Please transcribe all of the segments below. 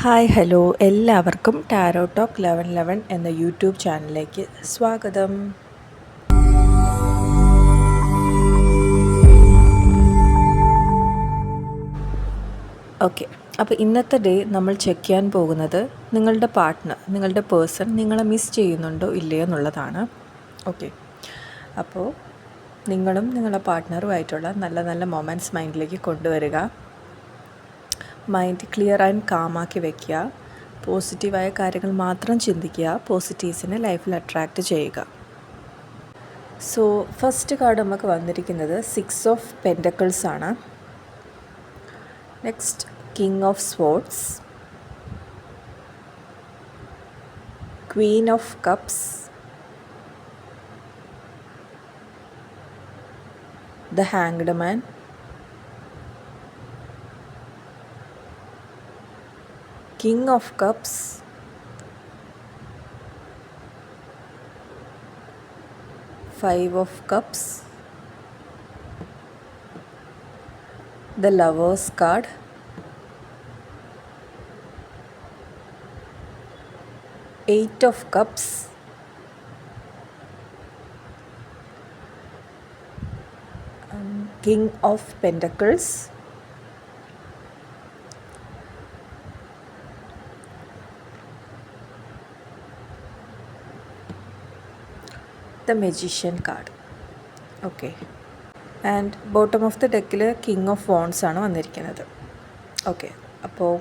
Hi hello എല്ലാവർക്കും tarot talk 1111 എന്ന YouTube ചാനലിലേക്ക് സ്വാഗതം. ഓക്കെ, അപ്പോൾ ഇന്നത്തെ ഡേ നമ്മൾ ചെക്ക് ചെയ്യാൻ പോകുന്നത് നിങ്ങളുടെ പാർട്ട്ണർ, നിങ്ങളുടെ പേഴ്സൺ നിങ്ങളെ മിസ് ചെയ്യുന്നുണ്ടോ ഇല്ലയോ എന്നുള്ളതാണ്. ഓക്കെ, അപ്പോൾ നിങ്ങളും നിങ്ങളുടെ പാർട്ട്ണറുമായിട്ടുള്ള നല്ല നല്ല മൊമെൻറ്റ്സ് മൈൻഡിലേക്ക് കൊണ്ടുവരിക. മൈൻഡ് ക്ലിയർ ആൻഡ് കാമാക്കി വയ്ക്കുക. പോസിറ്റീവായ കാര്യങ്ങൾ മാത്രം ചിന്തിക്കുക. പോസിറ്റീവ്സിനെ ലൈഫിൽ അട്രാക്റ്റ് ചെയ്യുക. സോ ഫസ്റ്റ് കാർഡ് നമുക്ക് വന്നിരിക്കുന്നത് 6 ഓഫ് പെൻറ്റക്കിൾസ് ആണ്. Next king of swords, Queen of cups, the hanged man, King of Cups, Five of Cups, the Lovers card, Eight of Cups, King of Pentacles, the Magician card. Okay, and bottom of the ഡെക്കിൽ king of wands ആണ് വന്നിരിക്കുന്നത്. Okay, അപ്പോൾ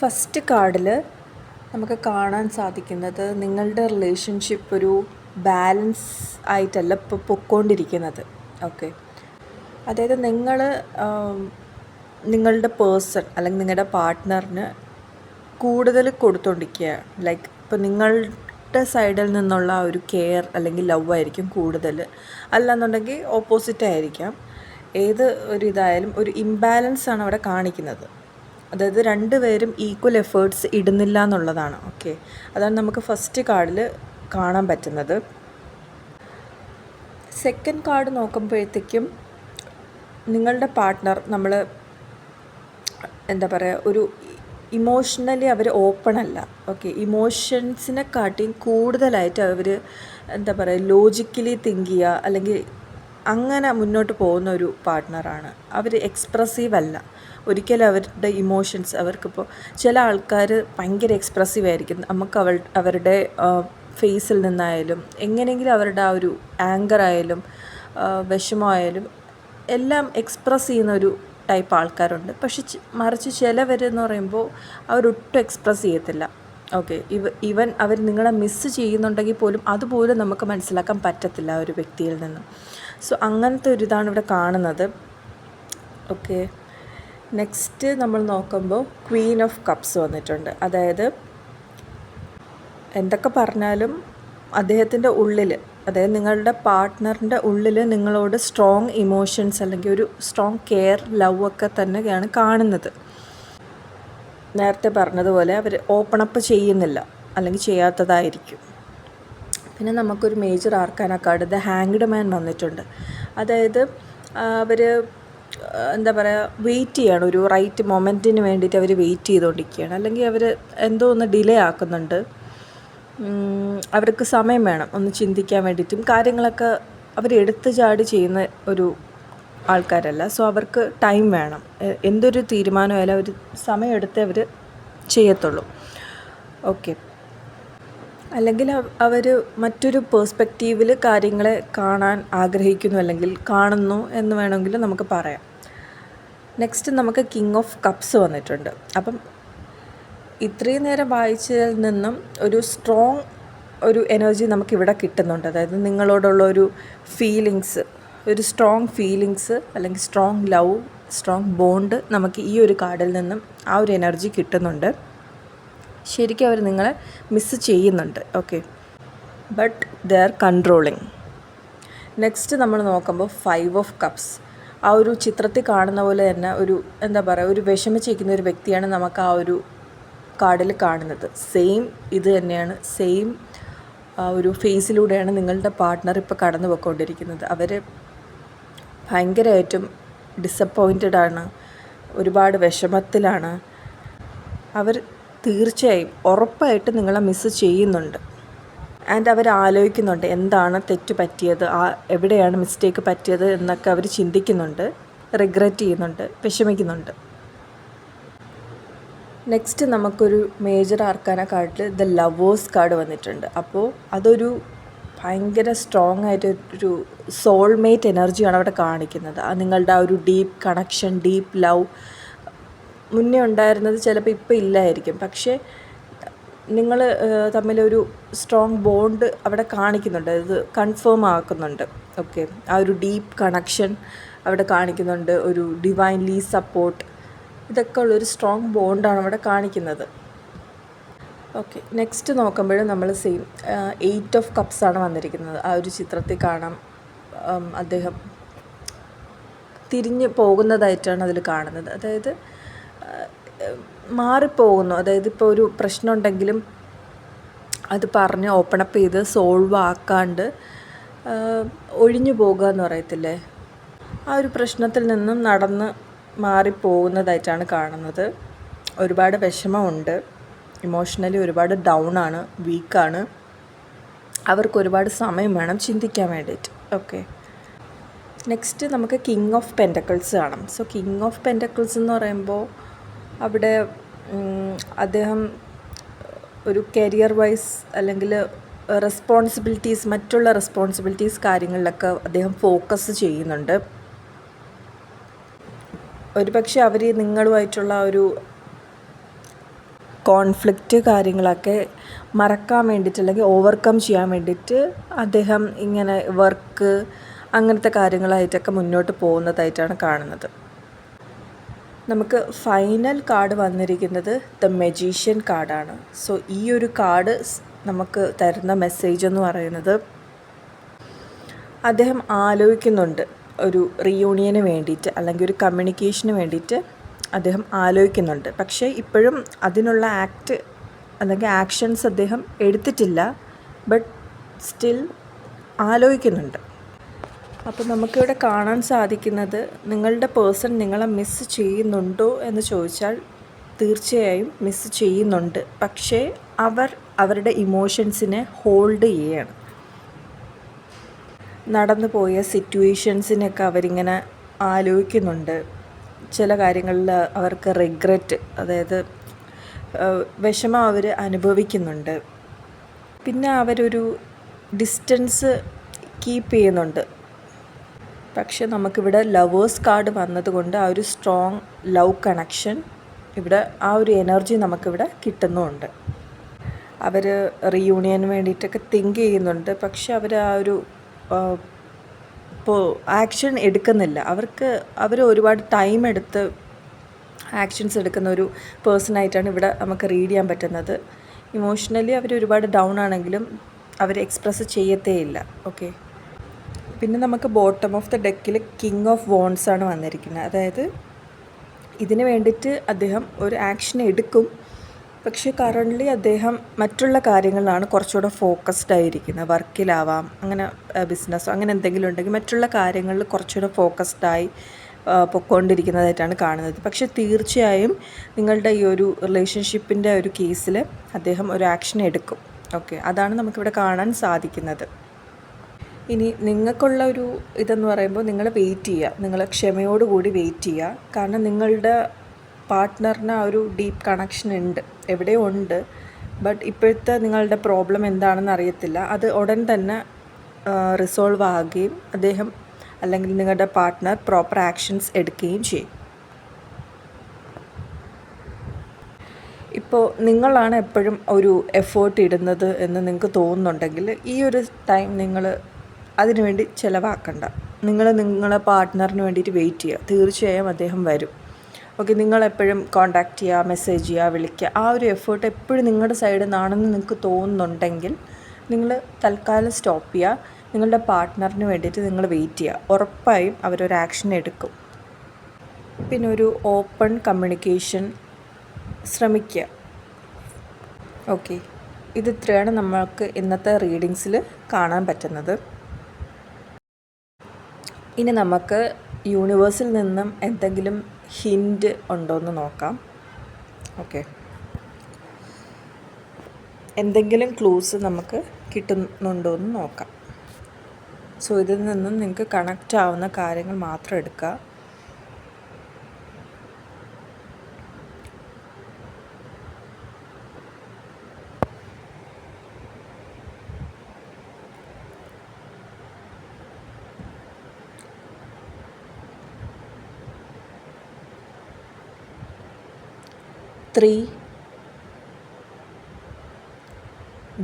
first കാർഡിൽ നമുക്ക് കാണാൻ സാധിക്കുന്നത് നിങ്ങളുടെ relationship ഒരു ബാലൻസ് ആയിട്ടല്ല ഇപ്പോൾ പൊയ്ക്കൊണ്ടിരിക്കുന്നത്. ഓക്കെ, അതായത് നിങ്ങളുടെ പേഴ്സൺ അല്ലെങ്കിൽ നിങ്ങളുടെ പാർട്ട്ണറിന് കൂടുതൽ കൊടുത്തുകൊണ്ടിരിക്കുക. ലൈക്ക് ഇപ്പോൾ നിങ്ങളുടെ സൈഡിൽ നിന്നുള്ള ഒരു കെയർ അല്ലെങ്കിൽ ലവ് ആയിരിക്കും കൂടുതൽ, അല്ലാന്നുണ്ടെങ്കിൽ ഓപ്പോസിറ്റ് ആയിരിക്കാം. ഏത് ഒരു ഇതായാലും ഒരു ഇംബാലൻസ് ആണ് അവിടെ കാണിക്കുന്നത്. അതായത് രണ്ടുപേരും ഈക്വൽ എഫേർട്സ് ഇടുന്നില്ല എന്നുള്ളതാണ്. ഓക്കെ, അതാണ് നമുക്ക് ഫസ്റ്റ് കാർഡിൽ കാണാൻ പറ്റുന്നത്. സെക്കൻഡ് കാർഡ് നോക്കുമ്പോഴത്തേക്കും നിങ്ങളുടെ പാർട്ട്ണർ എന്താ പറയുക, ഒരു ഇമോഷണലി അവർ ഓപ്പൺ അല്ല. ഓക്കെ, ഇമോഷൻസിനെ കാട്ടിയും കൂടുതലായിട്ട് അവർ എന്താ പറയുക, ലോജിക്കലി തിങ്ക് ചെയ്യുക അല്ലെങ്കിൽ അങ്ങനെ മുന്നോട്ട് പോകുന്ന ഒരു പാർട്ട്ണറാണ്. അവർ എക്സ്പ്രസീവ് അല്ല ഒരിക്കലും. അവരുടെ ഇമോഷൻസ് അവർക്കിപ്പോൾ ചില ആൾക്കാർ ഭയങ്കര എക്സ്പ്രസീവ് ആയിരിക്കും. നമുക്ക് അവരുടെ ഫേസിൽ നിന്നായാലും എങ്ങനെയെങ്കിലും അവരുടെ ആ ഒരു ആങ്കർ ആയാലും വിഷമമായാലും എല്ലാം എക്സ്പ്രസ് ചെയ്യുന്ന ഒരു ടൈപ്പ് ആൾക്കാരുണ്ട്. പക്ഷെ മറിച്ച് ചിലവരെന്ന് പറയുമ്പോൾ അവരൊട്ടും എക്സ്പ്രസ് ചെയ്യത്തില്ല. ഓക്കെ, ഈവൻ അവർ നിങ്ങളെ മിസ്സ് ചെയ്യുന്നുണ്ടെങ്കിൽ പോലും അതുപോലും നമുക്ക് മനസ്സിലാക്കാൻ പറ്റത്തില്ല ഒരു വ്യക്തിയിൽ നിന്നും. സോ അങ്ങനത്തെ ഒരു ഇതാണ് ഇവിടെ കാണുന്നത്. ഓക്കെ, നെക്സ്റ്റ് നമ്മൾ നോക്കുമ്പോൾ ക്വീൻ ഓഫ് കപ്സ് വന്നിട്ടുണ്ട്. അതായത് എന്തൊക്കെ പറഞ്ഞാലും അദ്ദേഹത്തിൻ്റെ ഉള്ളിൽ, അതായത് നിങ്ങളുടെ പാർട്ട്ണറിൻ്റെ ഉള്ളിൽ നിങ്ങളോട് സ്ട്രോങ് ഇമോഷൻസ് അല്ലെങ്കിൽ ഒരു സ്ട്രോങ് കെയർ ലവ് ഒക്കെ തന്നെയാണ് കാണുന്നത്. നേരത്തെ പറഞ്ഞതുപോലെ അവർ ഓപ്പൺ അപ്പ് ചെയ്യുന്നില്ല അല്ലെങ്കിൽ ചെയ്യാത്തതായിരിക്കും. പിന്നെ നമുക്കൊരു major arcana card the hanged man വന്നിട്ടുണ്ട്. അതായത് അവർ എന്താ പറയുക, വെയിറ്റ് ചെയ്യാണ്, ഒരു റൈറ്റ് മൊമെൻറ്റിന് വേണ്ടിയിട്ട് അവർ വെയിറ്റ് ചെയ്തുകൊണ്ടിരിക്കുകയാണ്. അല്ലെങ്കിൽ അവർ എന്തോ ഒന്ന് ഡിലേ ആക്കുന്നുണ്ട്. അവർക്ക് സമയം വേണം ഒന്ന് ചിന്തിക്കാൻ വേണ്ടിയിട്ടും. കാര്യങ്ങളൊക്കെ അവർ എടുത്തു ചാടി ചെയ്യുന്ന ഒരു ആൾക്കാരല്ല. സോ അവർക്ക് ടൈം വേണം. എന്തൊരു തീരുമാനമായാലും അവർ സമയമെടുത്തേ അവർ ചെയ്യത്തുള്ളൂ. ഓക്കെ, അല്ലെങ്കിൽ അവർ മറ്റൊരു പേഴ്സ്പെക്റ്റീവിൽ കാര്യങ്ങളെ കാണാൻ ആഗ്രഹിക്കുന്നു അല്ലെങ്കിൽ കാണുന്നു എന്ന് വേണമെങ്കിൽ നമുക്ക് പറയാം. നെക്സ്റ്റ് നമുക്ക് കിങ് ഓഫ് കപ്സ് വന്നിട്ടുണ്ട്. അപ്പം ഇത്രയും നേരം വായിച്ചതിൽ നിന്നും ഒരു സ്ട്രോങ് ഒരു എനർജി നമുക്കിവിടെ കിട്ടുന്നുണ്ട്. അതായത് നിങ്ങളോടുള്ള ഒരു ഫീലിങ്സ്, ഒരു സ്ട്രോങ് ഫീലിങ്സ് അല്ലെങ്കിൽ സ്ട്രോങ് ലവ്, സ്ട്രോങ് ബോണ്ട് നമുക്ക് ഈ ഒരു കാർഡിൽ നിന്നും ആ ഒരു എനർജി കിട്ടുന്നുണ്ട്. ശരിക്കും അവർ നിങ്ങളെ മിസ്സ് ചെയ്യുന്നുണ്ട്. Okay, but they are controlling. Next നമ്മൾ നോക്കുമ്പോൾ 5 ഓഫ് കപ്സ്. ആ ഒരു ചിത്രത്തിൽ കാണുന്ന പോലെ തന്നെ ഒരു എന്താ പറയുക, ഒരു വിഷമിച്ചിരിക്കുന്ന ഒരു വ്യക്തിയാണ് നമുക്ക് ആ ഒരു കാർഡിൽ കാണുന്നത്. സെയിം ഇത് തന്നെയാണ്, സെയിം ഒരു ഫേസിലൂടെയാണ് നിങ്ങളുടെ പാർട്ട്ണർ ഇപ്പോൾ കടന്നു പോയിക്കൊണ്ടിരിക്കുന്നത്. അവർ ഭയങ്കരമായിട്ടും ഡിസപ്പോയിൻറ്റഡ് ആണ്, ഒരുപാട് വിഷമത്തിലാണ്. അവർ തീർച്ചയായും ഉറപ്പായിട്ട് നിങ്ങളെ മിസ്സ് ചെയ്യുന്നുണ്ട്. ആൻഡ് അവർ ആലോചിക്കുന്നുണ്ട് എന്താണ് തെറ്റ് പറ്റിയത്, എവിടെയാണ് മിസ്റ്റേക്ക് പറ്റിയത് എന്നൊക്കെ അവർ ചിന്തിക്കുന്നുണ്ട്, റിഗ്രറ്റ് ചെയ്യുന്നുണ്ട്, വിഷമിക്കുന്നുണ്ട്. നെക്സ്റ്റ് നമുക്കൊരു മേജർ ആർക്കാന കാർഡിൽ ദ ലവേഴ്സ് കാർഡ് വന്നിട്ടുണ്ട്. അപ്പോൾ അതൊരു ഭയങ്കര സ്ട്രോങ് ആയിട്ടൊരു സോൾമേറ്റ് എനർജിയാണ് അവിടെ കാണിക്കുന്നത്. നിങ്ങളുടെ ആ ഒരു ഡീപ്പ് കണക്ഷൻ, ഡീപ്പ് ലവ് മുന്നേ ഉണ്ടായിരുന്നത് ചിലപ്പോൾ ഇപ്പോൾ ഇല്ലായിരിക്കും, പക്ഷേ നിങ്ങൾ തമ്മിലൊരു സ്ട്രോങ് ബോണ്ട് അവിടെ കാണിക്കുന്നുണ്ട്, ഇത് കൺഫേം ആക്കുന്നുണ്ട്. ഓക്കെ, ആ ഒരു ഡീപ്പ് കണക്ഷൻ അവിടെ കാണിക്കുന്നുണ്ട്, ഒരു ഡിവൈൻലി സപ്പോർട്ട്, ഇതൊക്കെ ഉള്ളൊരു സ്ട്രോങ് ബോണ്ടാണ് അവിടെ കാണിക്കുന്നത്. ഓക്കെ, നെക്സ്റ്റ് നോക്കുമ്പോൾ നമ്മൾ സെയിം 8 ഓഫ് കപ്സ് ആണ് വന്നിരിക്കുന്നത്. ആ ഒരു ചിത്രത്തിൽ കാണാം അദ്ദേഹം തിരിഞ്ഞ് പോകുന്നതായിട്ടാണ് അതിൽ കാണുന്നത്. അതായത് മാറിപ്പോകുന്നു. അതായത് ഇപ്പോൾ ഒരു പ്രശ്നം ഉണ്ടെങ്കിലും അത് പറഞ്ഞ് ഓപ്പണപ്പ് ചെയ്ത് സോൾവ് ആക്കാണ്ട് ഒഴിഞ്ഞു പോകുക എന്ന് പറയത്തില്ലേ, ആ ഒരു പ്രശ്നത്തിൽ നിന്നും നടന്ന് മാറിപ്പോകുന്നതായിട്ടാണ് കാണുന്നത്. ഒരുപാട് വിഷമമുണ്ട്, ഇമോഷണലി ഒരുപാട് ഡൗൺ ആണ്, വീക്കാണ്. അവർക്ക് ഒരുപാട് സമയം വേണം ചിന്തിക്കാൻ വേണ്ടിയിട്ട്. ഓക്കെ, നെക്സ്റ്റ് നമുക്ക് കിങ് ഓഫ് പെൻറ്റക്കിൾസ് കാണാം. സോ കിങ് ഓഫ് പെൻറ്റക്കിൾസ് എന്ന് പറയുമ്പോൾ അവിടെ അദ്ദേഹം ഒരു കരിയർ വൈസ് അല്ലെങ്കിൽ റെസ്പോൺസിബിലിറ്റീസ്, മറ്റുള്ള റെസ്പോൺസിബിലിറ്റീസ് കാര്യങ്ങളിലൊക്കെ അദ്ദേഹം ഫോക്കസ് ചെയ്യുന്നുണ്ട്. ഒരുപക്ഷെ അവർ നിങ്ങളുമായിട്ടുള്ള ഒരു കോൺഫ്ലിക്റ്റ് കാര്യങ്ങളൊക്കെ മറക്കാൻ വേണ്ടിയിട്ട് അല്ലെങ്കിൽ ഓവർകം ചെയ്യാൻ വേണ്ടിയിട്ട് അദ്ദേഹം ഇങ്ങനെ വർക്ക് അങ്ങനത്തെ കാര്യങ്ങളായിട്ടൊക്കെ മുന്നോട്ട് പോകുന്നതായിട്ടാണ് കാണുന്നത്. നമുക്ക് ഫൈനൽ കാർഡ് വന്നിരിക്കുന്നത് ദ മജീഷ്യൻ കാർഡാണ്. സോ ഈ ഒരു കാർഡ് നമുക്ക് തരുന്ന മെസ്സേജ് എന്ന് പറയുന്നത് അദ്ദേഹം ആലോചിക്കുന്നുണ്ട് ഒരു റീയൂണിയന് വേണ്ടിയിട്ട് അല്ലെങ്കിൽ ഒരു കമ്മ്യൂണിക്കേഷന് വേണ്ടിയിട്ട് അദ്ദേഹം ആലോചിക്കുന്നുണ്ട്. പക്ഷേ ഇപ്പോഴും അതിനുള്ള ആക്ട് അല്ലെങ്കിൽ ആക്ഷൻസ് അദ്ദേഹം എടുത്തിട്ടില്ല, ബട്ട് സ്റ്റിൽ ആലോചിക്കുന്നുണ്ട്. അപ്പോൾ നമുക്കിവിടെ കാണാൻ സാധിക്കുന്നത് നിങ്ങളുടെ പേഴ്സൺ നിങ്ങളെ മിസ്സ് ചെയ്യുന്നുണ്ടോ എന്ന് ചോദിച്ചാൽ തീർച്ചയായും മിസ്സ് ചെയ്യുന്നുണ്ട്. പക്ഷേ അവരുടെ ഇമോഷൻസിനെ ഹോൾഡ് ചെയ്യാണ്. നടന്നു പോയ സിറ്റുവേഷൻസിനൊക്കെ അവരിങ്ങനെ ആലോചിക്കുന്നുണ്ട്. ചില കാര്യങ്ങളിൽ അവർക്ക് റിഗ്രറ്റ്, അതായത് വിഷമം അവർ അനുഭവിക്കുന്നുണ്ട്. പിന്നെ അവരൊരു ഡിസ്റ്റൻസ് കീപ്പ് ചെയ്യുന്നുണ്ട്. പക്ഷെ നമുക്കിവിടെ ലവേഴ്സ് കാർഡ് വന്നതുകൊണ്ട് ആ ഒരു സ്ട്രോങ് ലവ് കണക്ഷൻ ഇവിടെ, ആ ഒരു എനർജി നമുക്കിവിടെ കിട്ടുന്നുമുണ്ട്. അവർ റീയൂണിയന് വേണ്ടിയിട്ടൊക്കെ തിങ്ക് ചെയ്യുന്നുണ്ട്. പക്ഷെ അവർ ആ ഒരു ഇപ്പോൾ ആക്ഷൻ എടുക്കുന്നില്ല. അവർ ഒരുപാട് ടൈം എടുത്ത് ആക്ഷൻസ് എടുക്കുന്ന ഒരു പേഴ്സണായിട്ടാണ് ഇവിടെ നമുക്ക് റീഡ് ചെയ്യാൻ പറ്റുന്നത്. ഇമോഷണലി അവർ ഒരുപാട് ഡൗൺ ആണെങ്കിലും അവർ എക്സ്പ്രസ് ചെയ്യത്തേയില്ല. ഓക്കെ, പിന്നെ നമുക്ക് ബോട്ടം ഓഫ് ദ ഡെക്കിൽ കിങ് ഓഫ് വോൺസ് ആണ് വന്നിരിക്കുന്നത്. അതായത് ഇതിന് വേണ്ടിയിട്ട് അദ്ദേഹം ഒരു ആക്ഷൻ എടുക്കും, പക്ഷേ കറൻ്റ്ലി അദ്ദേഹം മറ്റുള്ള കാര്യങ്ങളിലാണ് കുറച്ചുകൂടെ ഫോക്കസ്ഡ് ആയിരിക്കുന്നത്. വർക്കിലാവാം, അങ്ങനെ ബിസിനസ്സോ അങ്ങനെ എന്തെങ്കിലും ഉണ്ടെങ്കിൽ മറ്റുള്ള കാര്യങ്ങളിൽ കുറച്ചുകൂടെ ഫോക്കസ്ഡായി പൊയ്ക്കൊണ്ടിരിക്കുന്നതായിട്ടാണ് കാണുന്നത്. പക്ഷേ തീർച്ചയായും നിങ്ങളുടെ ഈ ഒരു റിലേഷൻഷിപ്പിൻ്റെ ഒരു കേസിൽ അദ്ദേഹം ഒരു ആക്ഷൻ എടുക്കും. ഓക്കെ, അതാണ് നമുക്കിവിടെ കാണാൻ സാധിക്കുന്നത്. ഇനി നിങ്ങൾക്കുള്ള ഒരു ഇതെന്ന് പറയുമ്പോൾ നിങ്ങൾ വെയിറ്റ് ചെയ്യുക, നിങ്ങൾ ക്ഷമയോടുകൂടി വെയിറ്റ് ചെയ്യുക. കാരണം നിങ്ങളുടെ പാർട്ട്ണറിന് ആ ഒരു ഡീപ്പ് കണക്ഷൻ ഉണ്ട്, എവിടെയോ ഉണ്ട്. ബട്ട് ഇപ്പോഴത്തെ നിങ്ങളുടെ പ്രോബ്ലം എന്താണെന്ന് അറിയത്തില്ല. അത് ഉടൻ തന്നെ റിസോൾവ് ആകുകയും അദ്ദേഹം അല്ലെങ്കിൽ നിങ്ങളുടെ പാർട്ട്ണർ പ്രോപ്പർ ആക്ഷൻസ് എടുക്കുകയും ചെയ്യും. ഇപ്പോൾ നിങ്ങളാണ് എപ്പോഴും ഒരു എഫേർട്ട് ഇടുന്നത് എന്ന് നിങ്ങൾക്ക് തോന്നുന്നുണ്ടെങ്കിൽ ഈ ഒരു ടൈം നിങ്ങൾ അതിനുവേണ്ടി ചിലവാക്കണ്ട. നിങ്ങളെ പാർട്ട്ണറിന് വേണ്ടിയിട്ട് വെയിറ്റ് ചെയ്യുക. തീർച്ചയായും അദ്ദേഹം വരും. ഓക്കെ, നിങ്ങളെപ്പോഴും കോൺടാക്റ്റ് ചെയ്യുക, മെസ്സേജ് ചെയ്യുക, വിളിക്കുക, ആ ഒരു എഫേർട്ട് എപ്പോഴും നിങ്ങളുടെ സൈഡിൽ നിന്നാണെന്ന് നിങ്ങൾക്ക് തോന്നുന്നുണ്ടെങ്കിൽ നിങ്ങൾ തൽക്കാലം സ്റ്റോപ്പ് ചെയ്യുക. നിങ്ങളുടെ പാർട്ട്ണറിന് വേണ്ടിയിട്ട് നിങ്ങൾ വെയിറ്റ് ചെയ്യുക. ഉറപ്പായും അവരൊരു ആക്ഷൻ എടുക്കും. പിന്നെ ഒരു ഓപ്പൺ കമ്മ്യൂണിക്കേഷൻ ശ്രമിക്കുക. ഓക്കെ, ഇത് ഇത്രയാണ് നമ്മൾക്ക് ഇന്നത്തെ റീഡിങ്സിൽ കാണാൻ പറ്റുന്നത്. ഇനി നമുക്ക് യൂണിവേഴ്സിൽ നിന്നും എന്തെങ്കിലും ഹിൻറ്റ് ഉണ്ടോ എന്ന് നോക്കാം. ഓക്കെ, എന്തെങ്കിലും ക്ലൂസ് നമുക്ക് കിട്ടുന്നുണ്ടോ എന്ന് നോക്കാം. സോ ഇതിൽ നിന്നും നിങ്ങൾക്ക് കണക്റ്റ് ആവുന്ന കാര്യങ്ങൾ മാത്രം എടുക്കുക. Three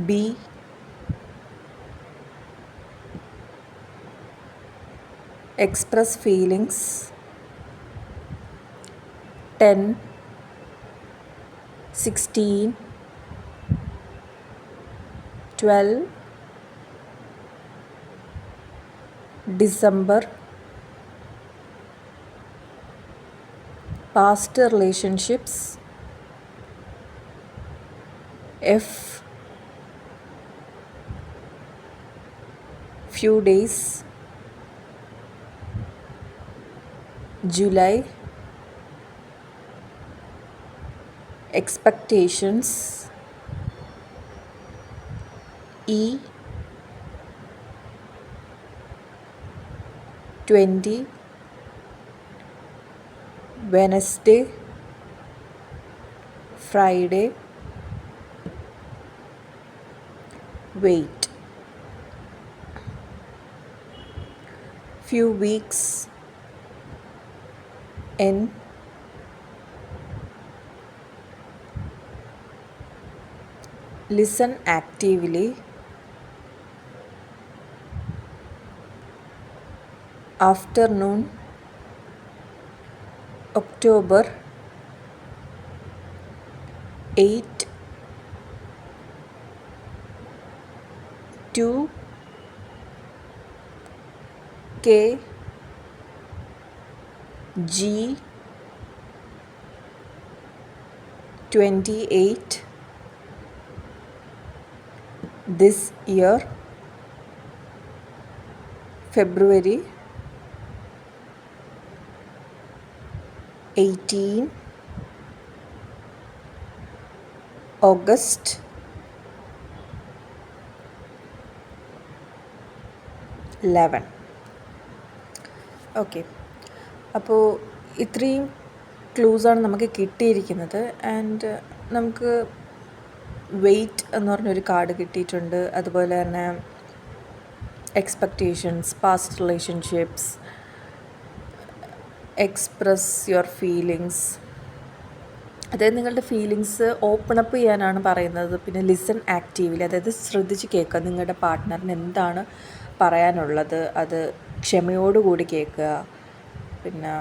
B express feelings. 10 16 12 December. Past relationships. F few days. July. Expectations. E 20 Wednesday. Friday. Wait. Few weeks. N. Listen actively. Afternoon. October. 8 2 K G 28 this year February 18 August 11. Okay, അപ്പോൾ ഇത്രയും ക്ലൂസാണ് നമുക്ക് കിട്ടിയിരിക്കുന്നത്. And നമുക്ക് wait എന്ന് പറഞ്ഞൊരു card കിട്ടിയിട്ടുണ്ട്. അതുപോലെ തന്നെ expectations, past relationships, express your feelings, അതായത് നിങ്ങളുടെ ഫീലിങ്സ് ഓപ്പൺ അപ്പ് ചെയ്യാനാണ് പറയുന്നത്. പിന്നെ ലിസൺ ആക്റ്റീവ്ലി, അതായത് ശ്രദ്ധിച്ച് കേൾക്കുക. നിങ്ങളുടെ പാർട്ട്ണറിന് എന്താണ് പറയാനുള്ളത് അത് ക്ഷമയോടുകൂടി കേൾക്കുക. പിന്നെ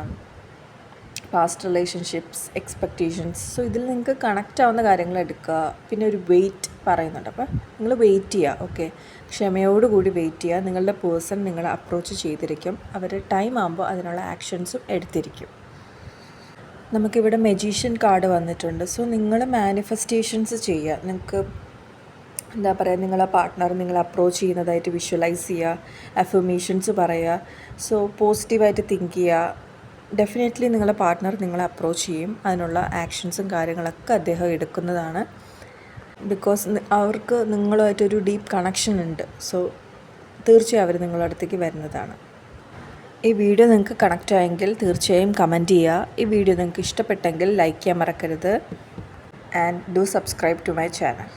പാസ്റ്റ് റിലേഷൻഷിപ്സ്, എക്സ്പെക്റ്റേഷൻസ്, സോ ഇതിൽ നിങ്ങൾക്ക് കണക്റ്റ് ആവുന്ന കാര്യങ്ങൾ എടുക്കുക. പിന്നെ ഒരു വെയിറ്റ് പറയുന്നുണ്ട്, അപ്പോൾ നിങ്ങൾ വെയിറ്റ് ചെയ്യുക. ഓക്കെ, ക്ഷമയോടുകൂടി വെയിറ്റ് ചെയ്യുക. നിങ്ങളുടെ പേഴ്സൺ നിങ്ങളെ അപ്രോച്ച് ചെയ്തിരിക്കും. അവർ ടൈം ആകുമ്പോൾ അതിനുള്ള ആക്ഷൻസും എടുത്തിരിക്കും. നമുക്കിവിടെ മെജീഷ്യൻ കാർഡ് വന്നിട്ടുണ്ട്. സോ നിങ്ങൾ മാനിഫെസ്റ്റേഷൻസ് ചെയ്യുക. നിങ്ങൾക്ക് എന്താ പറയുക, നിങ്ങളെ പാർട്ട്ണർ നിങ്ങളെ അപ്രോച്ച് ചെയ്യുന്നതായിട്ട് വിഷ്വലൈസ് ചെയ്യുക, അഫർമേഷൻസ് പറയുക. സോ പോസിറ്റീവായിട്ട് തിങ്ക് ചെയ്യുക. ഡെഫിനറ്റ്ലി നിങ്ങളെ പാർട്ട്ണർ നിങ്ങളെ അപ്രോച്ച് ചെയ്യും. അതിനുള്ള ആക്ഷൻസും കാര്യങ്ങളൊക്കെ അദ്ദേഹം എടുക്കുന്നതാണ്. ബിക്കോസ് അവർക്ക് നിങ്ങളുമായിട്ടൊരു ഡീപ്പ് കണക്ഷൻ ഉണ്ട്. സോ തീർച്ചയായും അവർ നിങ്ങളുടെ അടുത്തേക്ക് വരുന്നതാണ്. ഈ വീഡിയോ നിങ്ങൾക്ക് കണക്റ്റ് ആയെങ്കിൽ തീർച്ചയായും കമൻറ്റ് ചെയ്യുക. ഈ വീഡിയോ നിങ്ങൾക്ക് ഇഷ്ടപ്പെട്ടെങ്കിൽ ലൈക്ക് ചെയ്യാൻ മറക്കരുത്. And do subscribe to my channel.